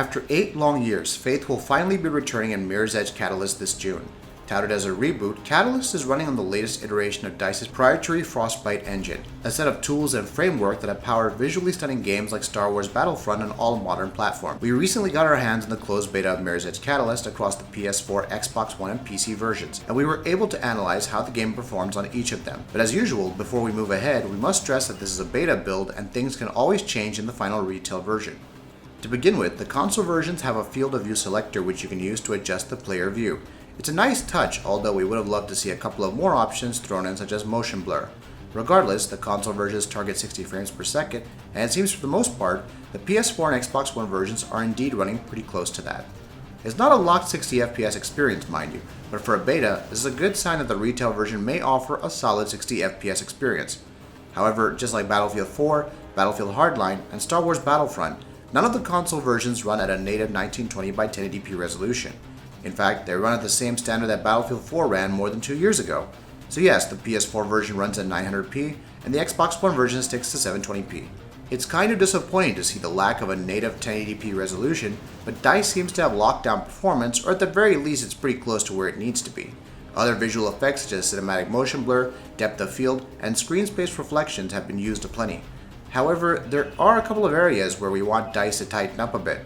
After 8 long years, Faith will finally be returning in Mirror's Edge Catalyst this June. Touted as a reboot, Catalyst is running on the latest iteration of DICE's proprietary Frostbite engine, a set of tools and framework that have powered visually stunning games like Star Wars Battlefront on all modern platforms. We recently got our hands on the closed beta of Mirror's Edge Catalyst across the PS4, Xbox One, and PC versions, and we were able to analyze how the game performs on each of them. But as usual, before we move ahead, we must stress that this is a beta build and things can always change in the final retail version. To begin with, the console versions have a field of view selector which you can use to adjust the player view. It's a nice touch, although we would have loved to see a couple of more options thrown in, such as motion blur. Regardless, the console versions target 60 frames per second, and it seems for the most part, the PS4 and Xbox One versions are indeed running pretty close to that. It's not a locked 60 FPS experience, mind you, but for a beta, this is a good sign that the retail version may offer a solid 60 FPS experience. However, just like Battlefield 4, Battlefield Hardline, and Star Wars Battlefront, none of the console versions run at a native 1920 by 1080p resolution. In fact, they run at the same standard that Battlefield 4 ran more than 2 years ago. So yes, the PS4 version runs at 900p, and the Xbox One version sticks to 720p. It's kind of disappointing to see the lack of a native 1080p resolution, but DICE seems to have locked down performance, or at the very least it's pretty close to where it needs to be. Other visual effects such as cinematic motion blur, depth of field, and screen space reflections have been used aplenty. However, there are a couple of areas where we want DICE to tighten up a bit.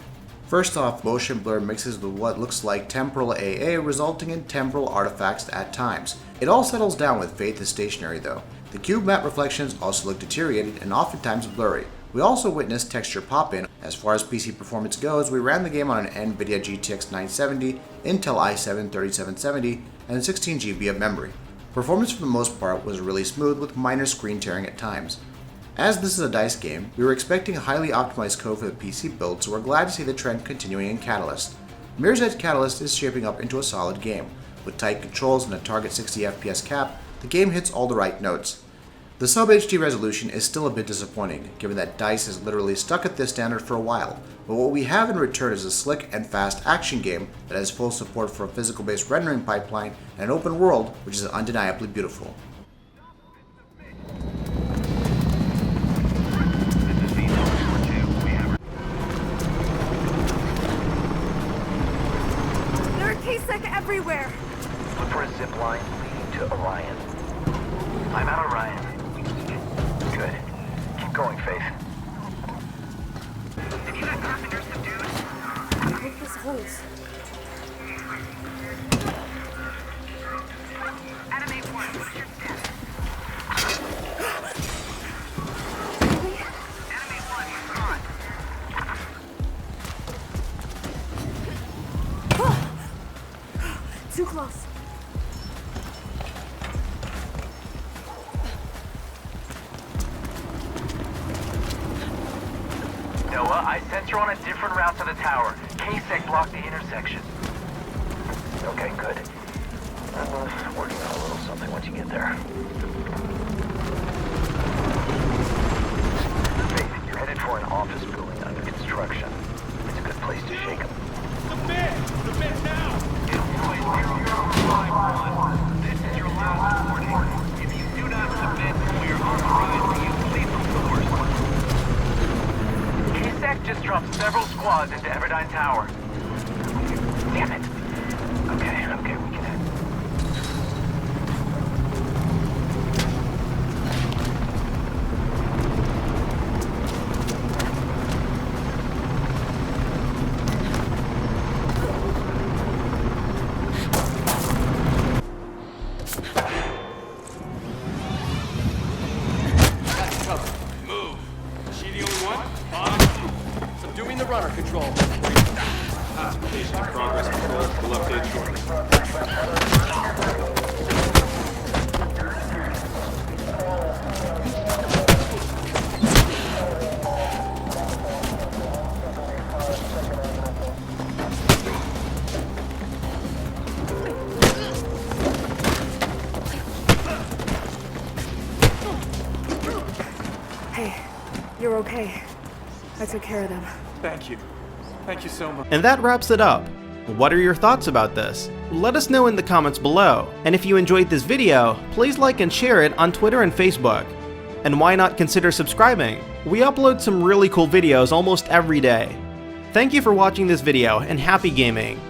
First off, motion blur mixes with what looks like temporal AA, resulting in temporal artifacts at times. It all settles down with Faith is stationary though. The cube map reflections also look deteriorated and oftentimes blurry. We also witnessed texture pop-in. As far as PC performance goes, we ran the game on an NVIDIA GTX 970, Intel i7 3770, and 16 GB of memory. Performance for the most part was really smooth with minor screen tearing at times. As this is a DICE game, we were expecting highly optimized code for the PC build, so we're glad to see the trend continuing in Catalyst. Mirror's Edge Catalyst is shaping up into a solid game. With tight controls and a target 60 FPS cap, the game hits all the right notes. The sub-HD resolution is still a bit disappointing, given that DICE has literally stuck at this standard for a while, but what we have in return is a slick and fast action game that has full support for a physical-based rendering pipeline and an open world which is undeniably beautiful. Everywhere. Look for a zip line leading to Orion. I'm at Orion. Good. Keep going, Faith. Did you let Carpenter subdued? I hope this holds. Animate 1, what's your status? Animate 1, you're gone. Too close. Noah, I sent you on a different route to the tower. K-Sec blocked the intersection. Okay, good. I'm working on a little something once you get there. Faith, you're headed for an office building under construction. It's a good place to shake them. Submit now! This is your last warning. If you do not submit, we are authorized to use lethal force. KSAC just dropped several squads into Everdine Tower. Damn it! Okay, we can head. Runner control. Progress control. We'll update shortly. Hey, you're okay. I took care of them. Thank you. Thank you so much. And that wraps it up. What are your thoughts about this? Let us know in the comments below. And if you enjoyed this video, please like and share it on Twitter and Facebook. And why not consider subscribing? We upload some really cool videos almost every day. Thank you for watching this video, and happy gaming!